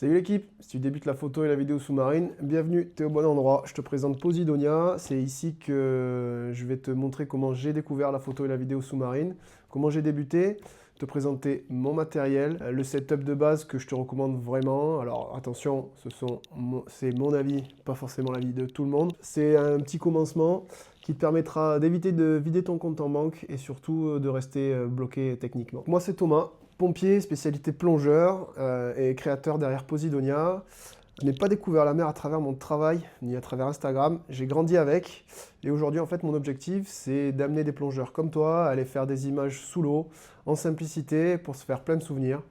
Salut l'équipe, si tu débutes la photo et la vidéo sous-marine, bienvenue, t'es au bon endroit. Je te présente Posidonia, c'est ici que je vais te montrer comment j'ai découvert la photo et la vidéo sous-marine, comment j'ai débuté, te présenter mon matériel, le setup de base que je te recommande vraiment. Alors attention, c'est mon avis, pas forcément l'avis de tout le monde. C'est un petit commencement qui te permettra d'éviter de vider ton compte en banque et surtout de rester bloqué techniquement. Moi c'est Thomas, pompier, spécialité plongeur et créateur derrière Posidonia. Je n'ai pas découvert la mer à travers mon travail, ni à travers Instagram. J'ai grandi avec. Et aujourd'hui, en fait, mon objectif, c'est d'amener des plongeurs comme toi à aller faire des images sous l'eau, en simplicité, pour se faire plein de souvenirs.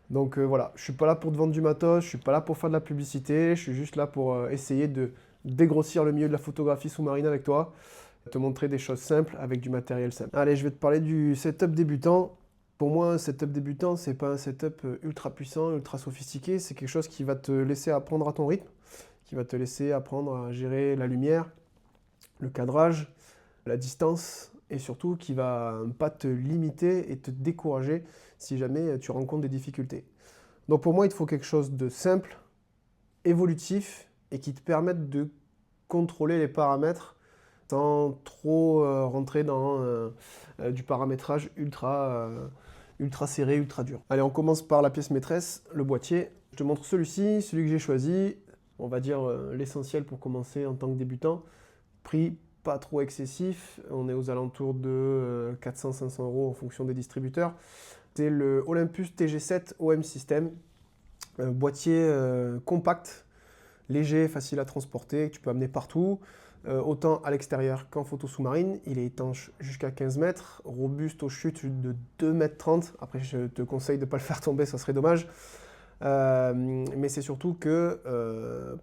Donc voilà, je ne suis pas là pour te vendre du matos, je ne suis pas là pour faire de la publicité, je suis juste là pour essayer de dégrossir le milieu de la photographie sous-marine avec toi, te montrer des choses simples avec du matériel simple. Allez, je vais te parler du setup débutant. Pour moi, un setup débutant, c'est pas un setup ultra puissant, ultra sophistiqué, c'est quelque chose qui va te laisser apprendre à ton rythme, qui va te laisser apprendre à gérer la lumière, le cadrage, la distance, et surtout qui va pas te limiter et te décourager si jamais tu rencontres des difficultés. Donc pour moi, il te faut quelque chose de simple, évolutif, et qui te permette de contrôler les paramètres sans trop rentrer dans du paramétrage ultra serré, ultra dur. Allez, on commence par la pièce maîtresse, le boîtier. Je te montre celui-ci, celui que j'ai choisi, on va dire l'essentiel pour commencer en tant que débutant. Prix pas trop excessif, on est aux alentours de 400-500 € en fonction des distributeurs. C'est le Olympus TG7 OM System, un boîtier compact, léger, facile à transporter, que tu peux amener partout. Autant à l'extérieur qu'en photo sous-marine. Il est étanche jusqu'à 15 mètres, robuste aux chutes de 2,30 m. Après, je te conseille de ne pas le faire tomber, ça serait dommage. Mais c'est surtout que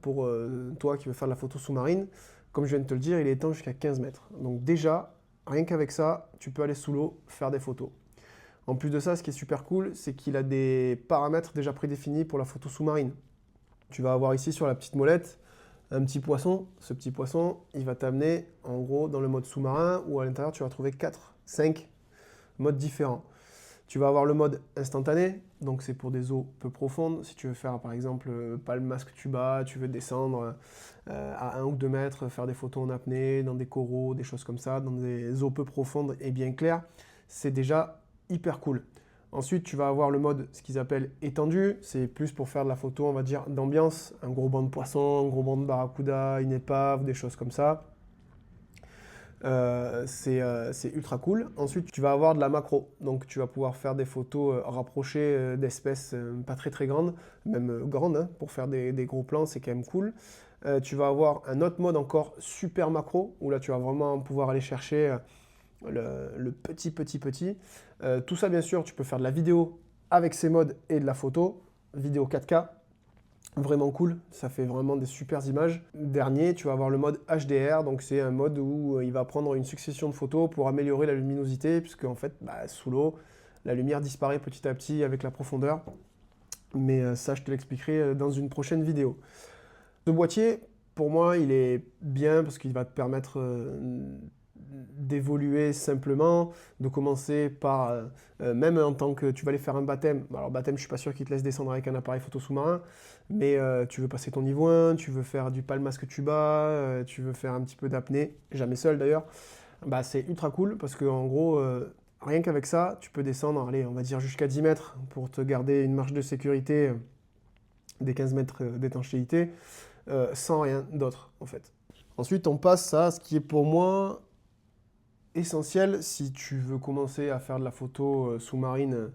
pour toi qui veux faire de la photo sous-marine, comme je viens de te le dire, il est étanche jusqu'à 15 mètres. Donc déjà, rien qu'avec ça, tu peux aller sous l'eau, faire des photos. En plus de ça, ce qui est super cool, c'est qu'il a des paramètres déjà prédéfinis pour la photo sous-marine. Tu vas avoir ici sur la petite molette un petit poisson. Ce petit poisson, il va t'amener en gros dans le mode sous-marin où à l'intérieur tu vas trouver 4, 5 modes différents. Tu vas avoir le mode instantané, donc c'est pour des eaux peu profondes. Si tu veux faire par exemple pas le masque tuba, tu veux descendre à 1 ou 2 mètres, faire des photos en apnée, dans des coraux, des choses comme ça, dans des eaux peu profondes et bien claires, c'est déjà hyper cool. Ensuite, tu vas avoir le mode, ce qu'ils appellent étendu, c'est plus pour faire de la photo, on va dire, d'ambiance, un gros banc de poisson, un gros banc de barracuda, une épave, des choses comme ça. C'est ultra cool. Ensuite, tu vas avoir de la macro, donc tu vas pouvoir faire des photos rapprochées d'espèces pas très grandes, même grandes, hein, pour faire des gros plans, c'est quand même cool. Tu vas avoir un autre mode encore super macro, où là tu vas vraiment pouvoir aller chercher le petit. Tout ça, bien sûr, tu peux faire de la vidéo avec ces modes et de la photo. Vidéo 4K, vraiment cool, ça fait vraiment des super images. Dernier, tu vas avoir le mode HDR, donc c'est un mode où il va prendre une succession de photos pour améliorer la luminosité, puisque en fait, sous l'eau, la lumière disparaît petit à petit avec la profondeur. Mais ça, je te l'expliquerai dans une prochaine vidéo. Ce boîtier, pour moi, il est bien parce qu'il va te permettre d'évoluer simplement, de commencer par, même en tant que tu vas aller faire un baptême, alors baptême je suis pas sûr qu'il te laisse descendre avec un appareil photo sous-marin, mais tu veux passer ton niveau 1, tu veux faire du palmasque tuba, tu veux faire un petit peu d'apnée, jamais seul d'ailleurs, c'est ultra cool parce que en gros, rien qu'avec ça, tu peux descendre, allez, on va dire jusqu'à 10 mètres pour te garder une marge de sécurité des 15 mètres d'étanchéité, sans rien d'autre en fait. Ensuite, on passe à ce qui est pour moi essentiel si tu veux commencer à faire de la photo sous-marine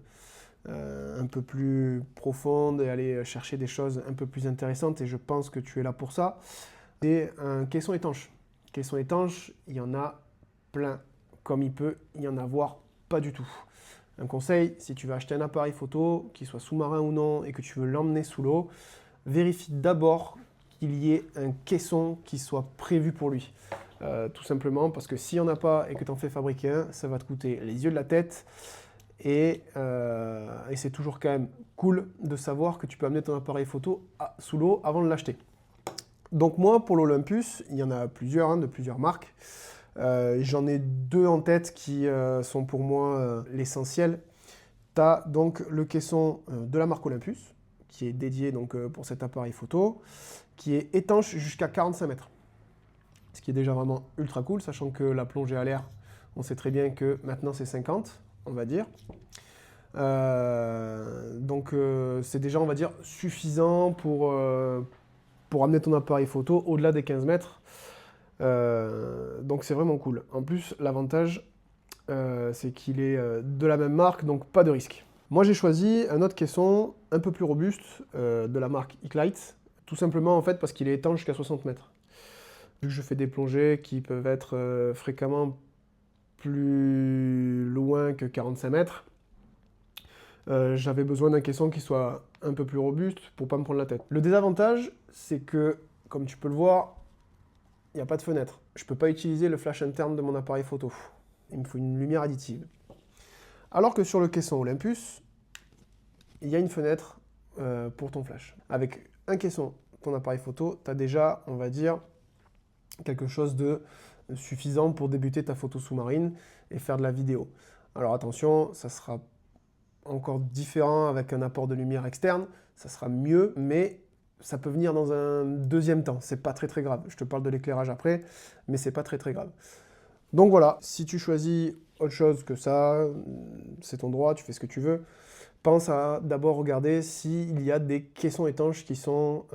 un peu plus profonde et aller chercher des choses un peu plus intéressantes, et je pense que tu es là pour ça, c'est un caisson étanche. Caisson étanche, il y en a plein. Comme il peut y en avoir pas du tout. Un conseil, si tu veux acheter un appareil photo, qu'il soit sous-marin ou non, et que tu veux l'emmener sous l'eau, vérifie d'abord qu'il y ait un caisson qui soit prévu pour lui. Tout simplement parce que s'il n'y en a pas et que tu en fais fabriquer un, ça va te coûter les yeux de la tête. Et c'est toujours quand même cool de savoir que tu peux amener ton appareil photo sous l'eau avant de l'acheter. Donc moi, pour l'Olympus, il y en a plusieurs, de plusieurs marques. J'en ai deux en tête qui sont pour moi l'essentiel. Tu as donc le caisson de la marque Olympus, qui est dédié donc, pour cet appareil photo, qui est étanche jusqu'à 45 mètres. Ce qui est déjà vraiment ultra cool, sachant que la plongée à l'air, on sait très bien que maintenant c'est 50, on va dire. Donc c'est déjà, on va dire, suffisant pour amener ton appareil photo au-delà des 15 mètres. Donc c'est vraiment cool. En plus, l'avantage, c'est qu'il est de la même marque, donc pas de risque. Moi j'ai choisi un autre caisson un peu plus robuste de la marque Hiklight, tout simplement en fait parce qu'il est étanche jusqu'à 60 mètres. Vu que je fais des plongées qui peuvent être fréquemment plus loin que 45 mètres, j'avais besoin d'un caisson qui soit un peu plus robuste pour pas me prendre la tête. Le désavantage, c'est que, comme tu peux le voir, il n'y a pas de fenêtre. Je ne peux pas utiliser le flash interne de mon appareil photo. Il me faut une lumière additive. Alors que sur le caisson Olympus, il y a une fenêtre pour ton flash. Avec un caisson, ton appareil photo, tu as déjà, on va dire, quelque chose de suffisant pour débuter ta photo sous-marine et faire de la vidéo. Alors attention, ça sera encore différent avec un apport de lumière externe, ça sera mieux, mais ça peut venir dans un deuxième temps, c'est pas très grave. Je te parle de l'éclairage après, mais c'est pas très grave. Donc voilà, si tu choisis autre chose que ça, c'est ton droit, tu fais ce que tu veux. Pense à d'abord regarder s'il y a des caissons étanches qui sont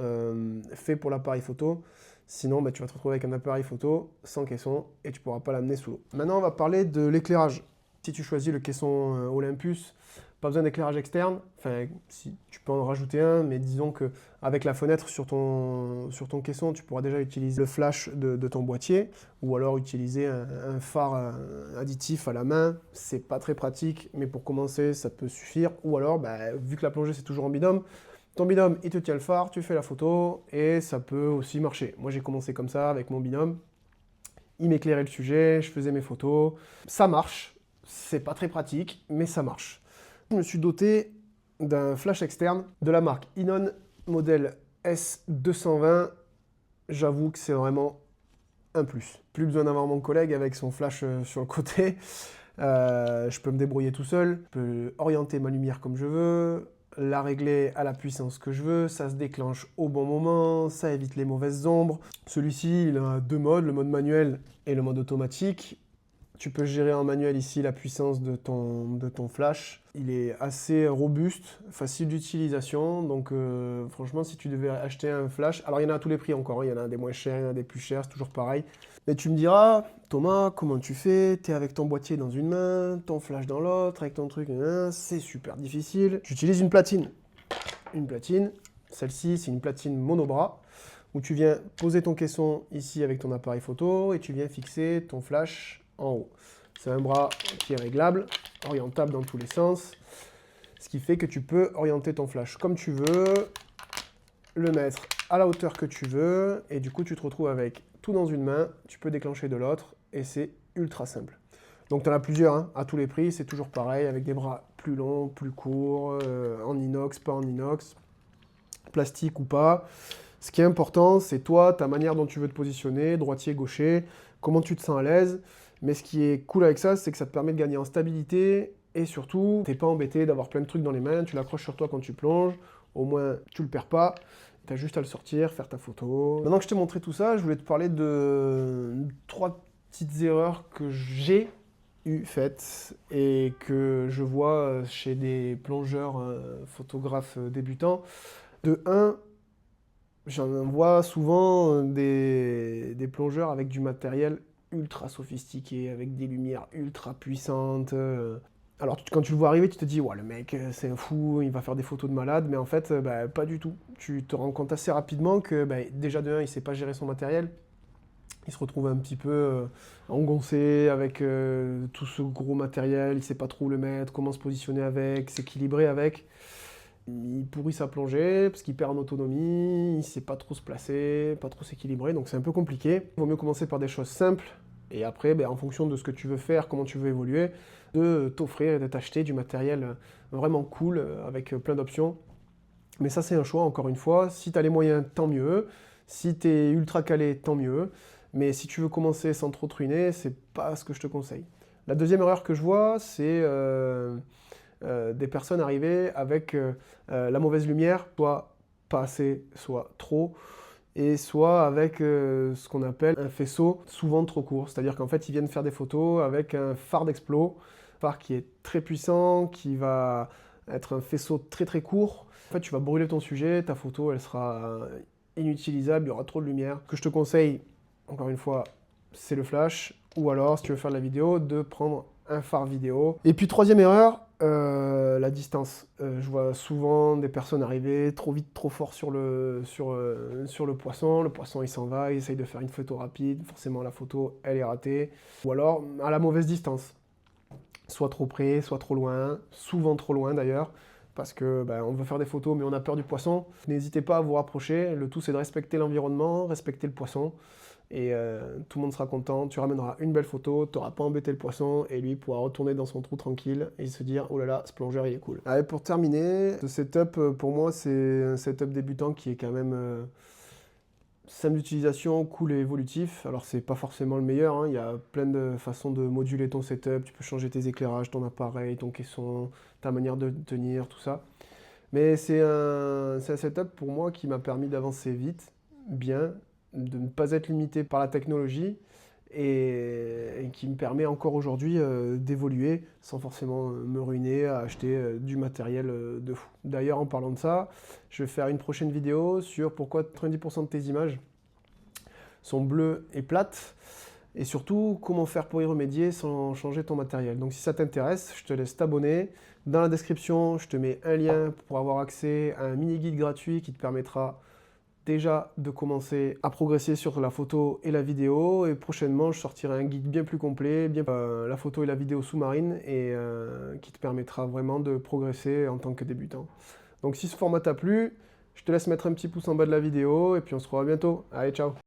faits pour l'appareil photo. Sinon, tu vas te retrouver avec un appareil photo sans caisson et tu ne pourras pas l'amener sous l'eau. Maintenant, on va parler de l'éclairage. Si tu choisis le caisson Olympus, pas besoin d'éclairage externe. Enfin, si, tu peux en rajouter un, mais disons qu'avec la fenêtre sur ton caisson, tu pourras déjà utiliser le flash de ton boîtier ou alors utiliser un phare additif à la main. C'est pas très pratique, mais pour commencer, ça peut suffire. Ou alors, vu que la plongée, c'est toujours en binôme, ton binôme, il te tient le phare, tu fais la photo et ça peut aussi marcher. Moi, j'ai commencé comme ça avec mon binôme. Il m'éclairait le sujet, je faisais mes photos. Ça marche. C'est pas très pratique, mais ça marche. Je me suis doté d'un flash externe de la marque Inon modèle S220. J'avoue que c'est vraiment un plus. Plus besoin d'avoir mon collègue avec son flash sur le côté. Je peux me débrouiller tout seul. Je peux orienter ma lumière comme je veux, la régler à la puissance que je veux, ça se déclenche au bon moment, ça évite les mauvaises ombres. Celui-ci, il a deux modes, le mode manuel et le mode automatique. Tu peux gérer en manuel ici la puissance de ton flash. Il est assez robuste, facile d'utilisation, donc franchement si tu devais acheter un flash, alors il y en a à tous les prix encore, il y en a des moins chers, il y en a des plus chers, c'est toujours pareil. Mais tu me diras, Thomas, comment tu fais? T'es avec ton boîtier dans une main, ton flash dans l'autre, avec ton truc, c'est super difficile. J'utilise une platine. Une platine, celle-ci c'est une platine monobras, où tu viens poser ton caisson ici avec ton appareil photo et tu viens fixer ton flash en haut. C'est un bras qui est réglable, orientable dans tous les sens, ce qui fait que tu peux orienter ton flash comme tu veux, le mettre à la hauteur que tu veux, et du coup tu te retrouves avec tout dans une main, tu peux déclencher de l'autre, et c'est ultra simple. Donc tu en as plusieurs, hein, à tous les prix, c'est toujours pareil, avec des bras plus longs, plus courts, en inox, pas en inox, plastique ou pas. Ce qui est important, c'est toi, ta manière dont tu veux te positionner, droitier, gaucher, comment tu te sens à l'aise. Mais ce qui est cool avec ça, c'est que ça te permet de gagner en stabilité et surtout, t'es pas embêté d'avoir plein de trucs dans les mains, tu l'accroches sur toi quand tu plonges, au moins tu le perds pas, tu as juste à le sortir, faire ta photo. Maintenant que je t'ai montré tout ça, je voulais te parler de 3 petites erreurs que j'ai faites et que je vois chez des plongeurs photographes débutants. De 1, j'en vois souvent des plongeurs avec du matériel ultra sophistiqué, avec des lumières ultra puissantes. Alors quand tu le vois arriver, tu te dis, ouais, le mec, c'est un fou, il va faire des photos de malade, mais en fait, pas du tout. Tu te rends compte assez rapidement que déjà de 1, il sait pas gérer son matériel. Il se retrouve un petit peu engoncé avec tout ce gros matériel, il sait pas trop où le mettre, comment se positionner avec, s'équilibrer avec. Il pourrit sa plongée parce qu'il perd en autonomie, il ne sait pas trop se placer, pas trop s'équilibrer, donc c'est un peu compliqué. Il vaut mieux commencer par des choses simples et après, en fonction de ce que tu veux faire, comment tu veux évoluer, de t'offrir et de t'acheter du matériel vraiment cool avec plein d'options. Mais ça, c'est un choix, encore une fois. Si tu as les moyens, tant mieux. Si tu es ultra calé, tant mieux. Mais si tu veux commencer sans trop te ruiner, c'est pas ce que je te conseille. La deuxième erreur que je vois, c'est des personnes arriver avec la mauvaise lumière, soit pas assez, soit trop, et soit avec ce qu'on appelle un faisceau souvent trop court. C'est-à-dire qu'en fait, ils viennent faire des photos avec un phare d'explos, un phare qui est très puissant, qui va être un faisceau très très court. En fait, tu vas brûler ton sujet, ta photo, elle sera inutilisable, il y aura trop de lumière. Ce que je te conseille, encore une fois, c'est le flash, ou alors, si tu veux faire de la vidéo, de prendre un phare vidéo. Et puis, troisième erreur, la distance. Je vois souvent des personnes arriver trop vite, trop fort sur le poisson. Le poisson, il s'en va, il essaye de faire une photo rapide. Forcément, la photo, elle est ratée. Ou alors, à la mauvaise distance. Soit trop près, soit trop loin. Souvent trop loin, d'ailleurs. Parce que on veut faire des photos, mais on a peur du poisson. N'hésitez pas à vous rapprocher. Le tout, c'est de respecter l'environnement, respecter le poisson. Et tout le monde sera content, tu ramèneras une belle photo, tu n'auras pas embêté le poisson, et lui pourra retourner dans son trou tranquille et se dire « Oh là là, ce plongeur il est cool ». Allez, pour terminer, ce setup, pour moi, c'est un setup débutant qui est quand même simple d'utilisation, cool et évolutif. Alors c'est pas forcément le meilleur, hein. Il y a plein de façons de moduler ton setup, tu peux changer tes éclairages, ton appareil, ton caisson, ta manière de tenir, tout ça. Mais c'est un setup pour moi qui m'a permis d'avancer vite, bien, de ne pas être limité par la technologie et qui me permet encore aujourd'hui d'évoluer sans forcément me ruiner à acheter du matériel de fou. D'ailleurs, en parlant de ça, je vais faire une prochaine vidéo sur pourquoi 90% de tes images sont bleues et plates et surtout comment faire pour y remédier sans changer ton matériel. Donc si ça t'intéresse, je te laisse t'abonner. Dans la description, je te mets un lien pour avoir accès à un mini-guide gratuit qui te permettra déjà de commencer à progresser sur la photo et la vidéo. Et prochainement, je sortirai un guide bien plus complet, la photo et la vidéo sous-marine, et qui te permettra vraiment de progresser en tant que débutant. Donc si ce format t'a plu, je te laisse mettre un petit pouce en bas de la vidéo, et puis on se revoit bientôt. Allez, ciao!